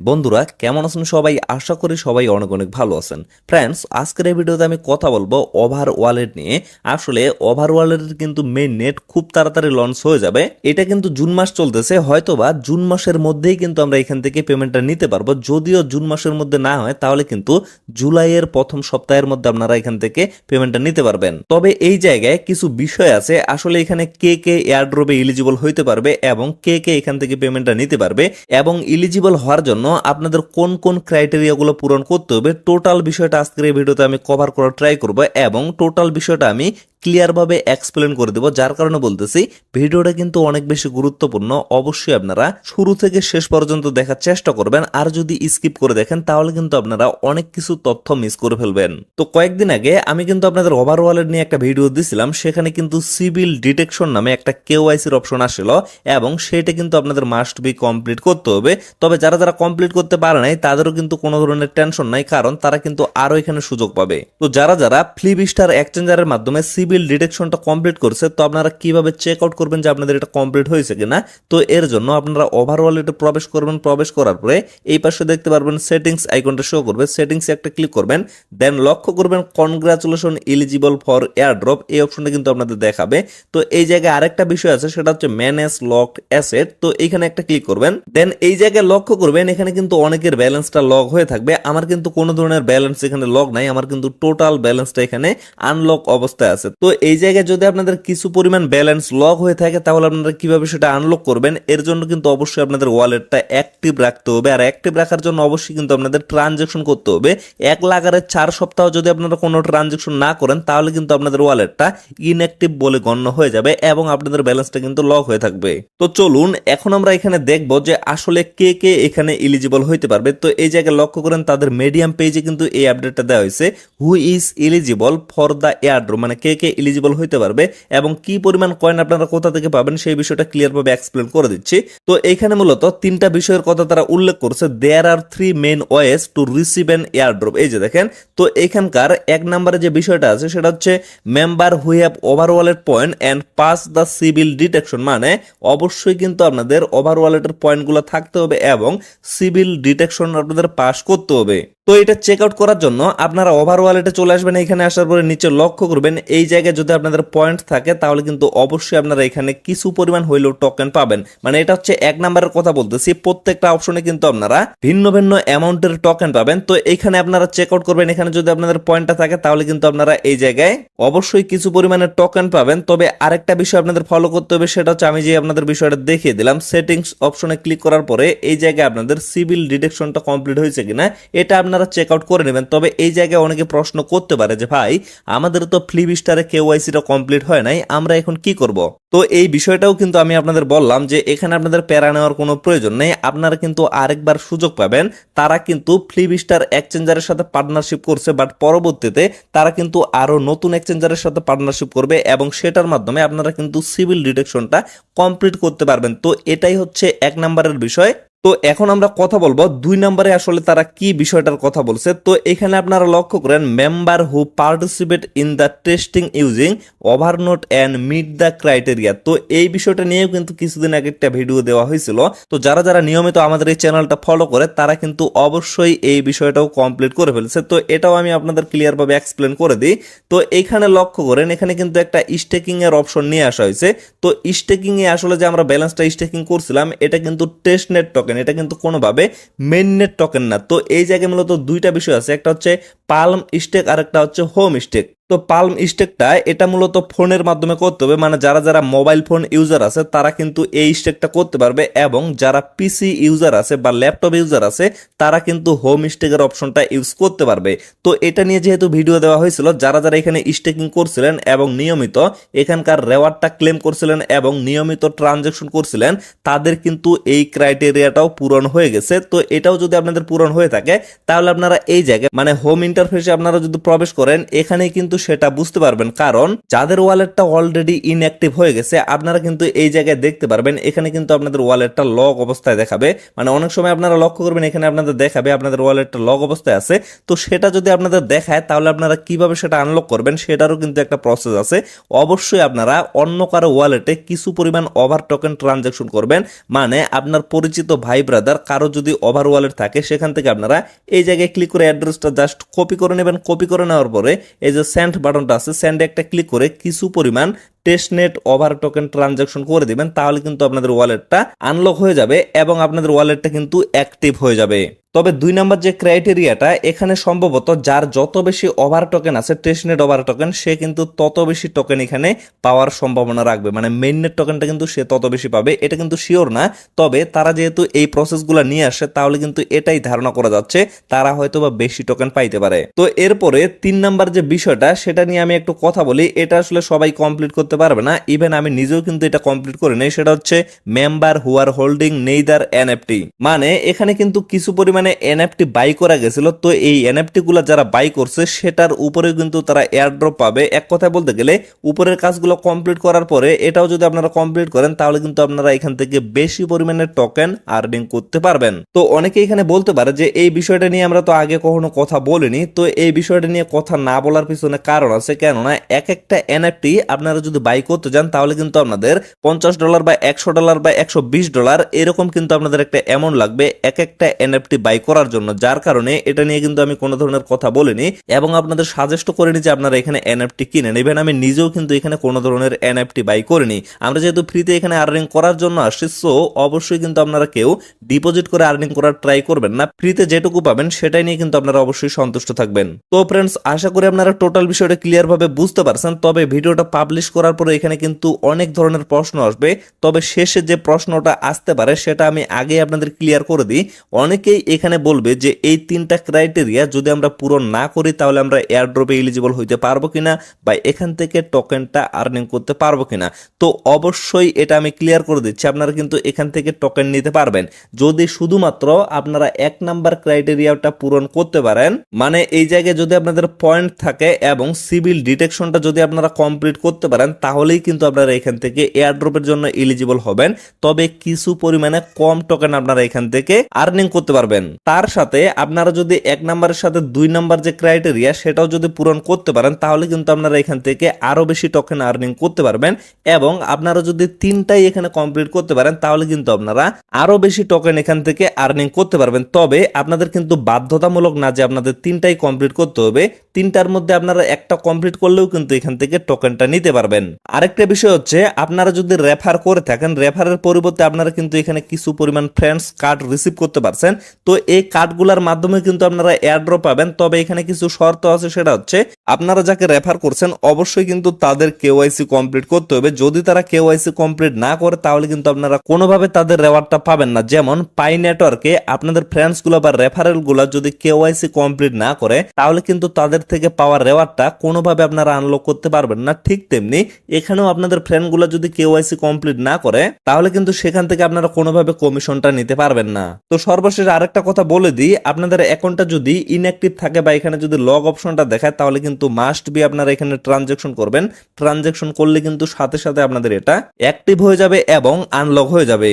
বন্ধুরা কেমন আছেন সবাই? আশা করি সবাই অনেক অনেক ভালো আছেন। ফ্রেন্ডস, আজকের এই ভিডিওতে আমি কথা বলবো ওভার ওয়ালেট নিয়ে। আসলে ওভার ওয়ালেটের কিন্তু মেইন নেট খুব তাড়াতাড়ি লঞ্চ হয়ে যাবে। এটা কিন্তু জুন মাস চলতেছে, হয়তোবা জুন মাসের মধ্যেই কিন্তু আমরা এখান থেকে পেমেন্টটা নিতে পারবো। যদিও জুন মাসের মধ্যে না হয় তাহলে কিন্তু জুলাইয়ের প্রথম সপ্তাহের মধ্যে আপনারা এখান থেকে পেমেন্টটা নিতে পারবেন। তবে এই জায়গায় কিছু বিষয় আছে, আসলে এখানে কে কে এয়ারড্রপে এলিজিবল হইতে পারবে এবং কে কে এখান থেকে পেমেন্টটা নিতে পারবে এবং এলিজিবল হওয়ার জন্য আপনাদের কোন কোন ক্রাইটেরিয়াগুলো পূরণ করতে হবে, টোটাল বিষয়টা আজকের এই ভিডিওতে আমি কভার করার ট্রাই করব এবং টোটাল বিষয়টা আমি ক্লিয়ার ভাবে এক্সপ্লেন করে দেব। যার কারণে বলতেছি ভিডিওটা কিন্তু অনেক বেশি গুরুত্বপূর্ণ। অবশ্যই আপনারা শুরু থেকে শেষ পর্যন্ত দেখার চেষ্টা করবেন, আর যদি স্কিপ করে দেখেন তাহলে কিন্তু আপনারা অনেক কিছু তথ্য মিস করে ফেলবেন। তো কয়েকদিন আগে আমি কিন্তু আপনাদের ওভার ওয়ালেট নিয়ে একটা ভিডিও দিছিলাম, সেখানে কিন্তু সিভিল ডিটেকশন নামে একটা কেওয়াইসির অপশন আসছিল এবং সেটা কিন্তু আপনাদের মাস্ট বি কমপ্লিট করতে হবে। তবে যারা যারা কমপ্লিট করতে পারে নাই তাদেরও কিন্তু কোনো ধরনের টেনশন নাই, কারণ তারা কিন্তু আরো এখানে সুযোগ পাবে। তো যারা যারা ফ্লিপস্টার এক্সচেঞ্জারের মাধ্যমে সিভিল ডিটেকশনটা কমপ্লিট করছে, তো আপনারা কিভাবে চেক আউট করবেন যে আপনাদের এটা কমপ্লিট হয়েছে কিনা? তো এর জন্য আপনারা ওভার ওয়ালেটে প্রবেশ করবেন। প্রবেশ করার পরে এই পাশে দেখতে পারবেন সেটিংস আইকনটা শো করবে, সেটিংসে একটা ক্লিক করবেন, দেন লক্ষ্য করবেন কনগ্রাচুলেশন এলিজিবল ফর এয়ারড্রপ, এই অপশনটা কিন্তু আপনাদের দেখাবে। তো এই জায়গায় আরেকটা বিষয় আছে, সেটা হচ্ছে ম্যানেজ লকড অ্যাসেট। তো এইখানে একটা ক্লিক করবেন, দেন এই জায়গায় লক্ষ্য করবেন এখানে কিন্তু অনেকের ব্যালেন্সটা লক হয়ে থাকবে। আমার কিন্তু কোনো ধরনের ব্যালেন্স এখানে লক নাই, আমার কিন্তু টোটাল ব্যালেন্সটা এখানে আনলক অবস্থায় আছে। তো এই জায়গায় যদি আপনাদের কিছু পরিমাণ ব্যালেন্স লক হয়ে থাকে তাহলে আপনারা কিভাবে সেটা আনলক করবেন? এর জন্য কিন্তু অবশ্যই আপনাদের ওয়ালেটটা অ্যাক্টিভ রাখতে হবে, আর অ্যাক্টিভ রাখার জন্য অবশ্যই কিন্তু আপনাদের ট্রানজেকশন করতে হবে। 1 লাগারে 4 সপ্তাহ যদি আপনারা কোনো ট্রানজেকশন না করেন তাহলে কিন্তু আপনাদের ওয়ালেটটা ইনঅ্যাক্টিভ বলে গণ্য হয়ে যাবে এবং আপনাদের ব্যালেন্সটা কিন্তু লক হয়ে থাকবে। তো চলুন এখন আমরা এখানে দেখব যে আসলে কে কে এখানে এলিজিবল হইতে পারবে। তো এই জায়গায় লক্ষ্য করেন তাদের মিডিয়াম পেজে কিন্তু এই আপডেটটা দেওয়া হয়েছে, who is eligible for the airdrop, মানে কে কে এলিজিবল হইতে পারবে এবং কি পরিমাণ কয়েন আপনারা কোথা থেকে পাবেন সেই বিষয়টা ক্লিয়ার ভাবে এক্সপ্লেন করে দিচ্ছি। তো এখানে মূলত 3টা বিষয়ের কথা তারা উল্লেখ করছে। দেয়ার আর 3 main ways to receive N airdrop. এই যে দেখেন, তো এখানকার 1 নম্বরে যে বিষয়টা আছে সেটা হচ্ছে member who have over wallet point and pass the sybil detection, মানে অবশ্যই কিন্তু আপনাদের ওভার ওয়ালেটের পয়েন্টগুলো থাকতে হবে এবং সিভিল ডিটেকশন আপনাদের পাস করতে হবে। তো এটা চেক আউট করার জন্য আপনারা ওভার ওয়ালেটে চলে আসবেন। এখানে আসার পরে নিচে লক্ষ্য করবেন এই জায়গায় যদি আপনাদের পয়েন্ট থাকে তাহলে কিন্তু অবশ্যই আপনারা এখানে কিছু পরিমাণ হইলেও টোকেন পাবেন। মানে এটা হচ্ছে 1 নম্বরের কথা বলতেছি, প্রত্যেকটা অপশনে কিন্তু আপনারা ভিন্ন ভিন্ন অ্যামাউন্টের টোকেন পাবেন। তো এখানে আপনারা চেক আউট করবেন, এখানে যদি আপনাদের পয়েন্টটা থাকে তাহলে কিন্তু আপনারা এই জায়গায় অবশ্যই কিছু পরিমাণে টোকেন পাবেন। তবে আরেকটা বিষয় আপনাদের ফলো করতে হবে, সেটা হচ্ছে আমি যে আপনাদের বিষয়টা দেখিয়ে দিলাম, সেটিংস অপশনে ক্লিক করার পরে এই জায়গায় আপনাদের সিভিল ডিটেকশনটা কমপ্লিট হয়েছে কিনা এটা আপনারা চেক আউট করে নেবেন। তবে এই জায়গায় অনেকে প্রশ্ন করতে পারে যে ভাই আমাদের তো ফ্লিপস্টারে কেওয়াইসিটা কমপ্লিট হয় নাই, আমরা এখন কি করব? তো এই বিষয়টাও কিন্তু আমি আপনাদের বললাম যে এখানে আপনাদের প্যারা নেওয়ার কোনো প্রয়োজন নেই, আপনারা কিন্তু আরেকবার সুযোগ পাবেন। তারা কিন্তু ফ্লিপস্টার এক্সচেঞ্জারের সাথে পার্টনারশিপ করছে, বাট পরবর্তীতে তারা কিন্তু আরো নতুন এক্সচেঞ্জারের সাথে পার্টনারশিপ করবে এবং সেটার মাধ্যমে আপনারা কিন্তু সিভিল ডিটেকশনটা কমপ্লিট করতে পারবেন। তো এটাই হচ্ছে 1 নম্বরের বিষয়। তো এখন আমরা কথা বলবো 2 নম্বরে আসলে তারা কি বিষয়টার কথা বলছে। তো এখানে আপনারা লক্ষ্য করেন member who participate in the testing using overnote and meet the criteria. তো এই বিষয়টা নিয়েও কিন্তু কিছুদিন আগে একটা ভিডিও দেওয়া হয়েছিল। তো যারা যারা নিয়মিত আমাদের এই চ্যানেলটা ফলো করে তারা কিন্তু অবশ্যই এই বিষয়টাও কমপ্লিট করে ফেলছে। তো এটাও আমি আপনাদের ক্লিয়ার ভাবে এক্সপ্লেন করে দিই। তো এখানে লক্ষ্য করেন এখানে কিন্তু একটা স্টেকিং এর অপশন নিয়ে আসা হয়েছে। তো স্টেকিং এ আসলে যে আমরা ব্যালেন্সটা স্টেকিং করছিলাম এটা কিন্তু টেস্ট নেট টোকেন, এটা কিন্তু কোনোভাবে মেইন নেট টোকেন না। তো এই জায়গায় মূলত 2টা বিষয় আছে, একটা হচ্ছে পালম স্টেক আর একটা হচ্ছে হোম স্টেক। তো পালম স্টেকটা এটা মূলত ফোনের মাধ্যমে করতে হবে, মানে যারা যারা মোবাইল ফোন ইউজার আছে তারা কিন্তু এই স্টেকটা করতে পারবে এবং যারা পিসি ইউজার আছে বা ল্যাপটপ ইউজার আছে তারা কিন্তু হোম স্টেকের অপশনটা ইউজ করতে পারবে। তো এটা নিয়ে যেহেতু ভিডিও দেওয়া হয়েছিল, যারা যারা এখানে স্টেকিং করছিলেন এবং নিয়মিত এখানকার রেওয়ার্ডটা ক্লেম করছিলেন এবং নিয়মিত ট্রানজাকশন করছিলেন তাদের কিন্তু এই ক্রাইটেরিয়াটাও পূরণ হয়ে গেছে। তো এটাও যদি আপনাদের পূরণ হয়ে থাকে তাহলে আপনারা এই জায়গায় মানে হোম ইন্টারফেসে আপনারা যদি প্রবেশ করেন এখানেই কিন্তু কিন্তু সেটা বুঝতে পারবেন, কারণ যাদের ওয়ালেটটা অলরেডি ইনঅ্যাক্টিভ হয়ে গেছে আপনারা কিন্তু এই জায়গায় দেখতে পারবেন এখানে কিন্তু আপনাদের ওয়ালেটটা লক অবস্থায় দেখাবে। মানে অনেক সময় আপনারা লক্ষ্য করবেন এখানে আপনাদের দেখাবে আপনাদের ওয়ালেটটা লক অবস্থায় আছে। তো সেটা যদি আপনাদের দেখায় তাহলে আপনারা কিভাবে সেটা আনলক করবেন সেটারও কিন্তু একটা প্রসেস আছে। অবশ্যই আপনারা অন্য কারো ওয়ালেটে কিছু পরিমাণ ওভার টোকেন ট্রানজাকশন করবেন। মানে আপনার পরিচিত ভাই ব্রাদার কারো যদি ওভার ওয়ালেট থাকে সেখান থেকে আপনারা এই জায়গায় ক্লিক করে অ্যাড্রেসটা জাস্ট কপি করে নেবেন। কপি করে নেওয়ার পরে এই যে সেন্ড বাটনটা আছে, সেন্ডে একটা ক্লিক করে কিছু পরিমাণ টেস্টনেট ওভার টোকেন ট্রানজাকশন করে দিবেন, তাহলে কিন্তু আপনাদের ওয়ালেটটা আনলক হয়ে যাবে এবং আপনাদের ওয়ালেটটা কিন্তু অ্যাক্টিভ হয়ে যাবে। তবে 2 নাম্বার যে ক্রাইটেরিয়াটা এখানে সম্ভবত যার যত বেশি ওভার টোকেন আছে টেস্টনেট ওভার টোকেন সে কিন্তু তত বেশি টোকেন এখানে পাওয়ার সম্ভাবনা রাখবে। মানে মেইননেট টোকেনটা কিন্তু সে তত বেশি পাবে, এটা কিন্তু শিওর না। তবে তারা যেহেতু এই প্রসেসগুলো নিয়ে আসে তাহলে কিন্তু এটাই ধারণা করা যাচ্ছে তারা হয়তো বা বেশি টোকেন পাইতে পারে। তো এরপরে 3 নাম্বার যে বিষয়টা সেটা নিয়ে আমি একটু কথা বলি। এটা আসলে সবাই কমপ্লিট করতে পারবে না, ইভেন আমি নিজেও কিন্তু এটা কমপ্লিট করে নেই। সেটা হচ্ছে member who are holding neither NFT. মানে এখানে কিন্তু কিছু পরিমাণে এনএফটি বাই করা গেছিল, তো এই এনএফটি গুলা যারা বাই করছে সেটার উপরে কিন্তু তারা এয়ারড্রপ পাবে। এক কথায় বলতে গেলে উপরের কাজগুলো কমপ্লিট করার পরে এটাও যদি আপনারা কমপ্লিট করেন তাহলে কিন্তু আপনারা এখান থেকে বেশি পরিমাণে টোকেন আর্নিং করতে পারবেন। তো অনেকে এখানে বলতে পারে যে এই বিষয়টা নিয়ে আমরা তো আগে কখনো কথা বলিনি। তো এই বিষয়টা নিয়ে কথা না বলার পিছনে কারণ আছে, কেননা এক একটা এনএফটি আপনারা যদি বাই করতে যান তাহলে কিন্তু আপনাদের $50 বা $100 বা $120 এরকম কিন্তু আপনাদের একটা অ্যামাউন্ট লাগবে এক একটা এনএফটি বাই করার জন্য। যার কারণে এটা নিয়ে কিন্তু আমি কোনো ধরনের কথা বলিনি এবং আপনাদের সাজেস্ট করিনি যে আপনারা এখানে এনএফটি কিনেন। ইভেন আমি নিজেও কিন্তু এখানে কোনো ধরনের এনএফটি বাই করিনি। আমরা যেহেতু ফ্রিতে এখানে আর্নিং করার জন্য আসছি, সো অবশ্যই কিন্তু আপনারা কেউ ডিপোজিট করে আর্নিং করার ট্রাই করবেন না। ফ্রিতে যেটুকু পাবেন সেটাই নিয়ে কিন্তু আপনারা অবশ্যই সন্তুষ্ট থাকবেন। তো ফ্রেন্ডস, আশা করি আপনারা টোটাল বিষয়টা ক্লিয়ার ভাবে বুঝতে পারছেন। তবে ভিডিওটা পাবলিশ করার পরে এখানে কিন্তু অনেক ধরনের প্রশ্ন আসবে, তবে শেষে যে প্রশ্নটা আসতে পারে সেটা আমি আগে আপনাদের ক্লিয়ার করে দিই। অনেকেই এখানে বলবে যে এই 3টা ক্রাইটেরিয়া যদি আমরা পূরণ না করি তাহলে আমরা এয়ারড্রপে এলিজিবল হইতে পারবো কিনা বা এখান থেকে টোকেনটা আর্নিং করতে পারবো কিনা। তো অবশ্যই এটা আমি ক্লিয়ার করে দিচ্ছি, আপনারা কিন্তু এখান থেকে টোকেন নিতে পারবেন যদি শুধুমাত্র আপনারা 1 নাম্বার ক্রাইটেরিয়াটা পূরণ করতে পারেন। মানে এই জায়গায় যদি আপনাদের পয়েন্ট থাকে এবং সিভিল ডিটেকশনটা যদি আপনারা কমপ্লিট করতে পারেন তাহলেই কিন্তু আপনারা এখান থেকে এয়ারড্রপের জন্য এলিজিবল হবেন। তবে কিছু পরিমাণে কম টোকেন আপনারা এখান থেকে আর্নিং করতে পারবেন। তার সাথে আপনারা যদি 1 নাম্বারের সাথে 2 নাম্বার যে ক্রাইটেরিয়া সেটাও যদি পূরণ করতে পারেন তাহলে কিন্তু আপনারা এখান থেকে আরো বেশি টোকেন আর্নিং করতে পারবেন। এবং আপনারা যদি 3টাই এখানে কমপ্লিট করতে পারেন তাহলে কিন্তু আপনারা আরো বেশি টোকেন এখান থেকে আর্নিং করতে পারবেন। তবে আপনাদের কিন্তু বাধ্যতামূলক না যে আপনাদের 3টাই কমপ্লিট করতে হবে। 3টার মধ্যে আপনারা একটা কমপ্লিট করলেও কিন্তু এখান থেকে টোকেনটা নিতে পারবেন। আরেকটা বিষয় হচ্ছে আপনারা যদি রেফার করে থাকেন, রেফারের পরিবর্তে আপনারা কিন্তু এখানে কিছু পরিমাণ ফ্রেন্ডস কার্ড রিসিভ করতে পারছেন। তো এই কার্ডগুলোর মাধ্যমে কিন্তু আপনারা এয়ারড্রপ পাবেন। তবে এখানে কিছু শর্ত আছে, সেটা হচ্ছে আপনারা যাকে রেফার করছেন অবশ্যই কিন্তু তাদের কেওয়াইসি কমপ্লিট করতে হবে। যদি তারা কেওয়াইসি কমপ্লিট না করে তাহলে কিন্তু আপনারা কোনোভাবে তাদের রেওয়ার্ডটা পাবেন না। যেমন পাই নেটওয়ার্কে আপনাদের ফ্রেন্ডস গুলো বা রেফারেল গুলো যদি কেওয়াইসি কমপ্লিট না করে তাহলে কিন্তু তাদের থেকে পাওয়ার রেওয়ার্ডটা কোনোভাবে আপনারা আনলক করতে পারবেন না। ঠিক তেমনি এখানেও আপনাদের ফ্রেন্ড গুলো যদি কেওয়াইসি কমপ্লিট না করে তাহলে কিন্তু সেখান থেকে আপনারা কোনোভাবে কমিশনটা নিতে পারবেন না। তো সর্বশেষ আরেকটা কথা বলে দিই, আপনাদের অ্যাকাউন্টটা যদি ইনঅ্যাক্টিভ থাকে বা এখানে যদি লগ অপশনটা দেখায় তাহলে কিন্তু মাস্ট বি আপনারা এখানে ট্রানজাকশন করবেন। ট্রানজাকশন করলে কিন্তু সাথে সাথে আপনাদের এটা অ্যাক্টিভ হয়ে যাবে এবং আনলক হয়ে যাবে।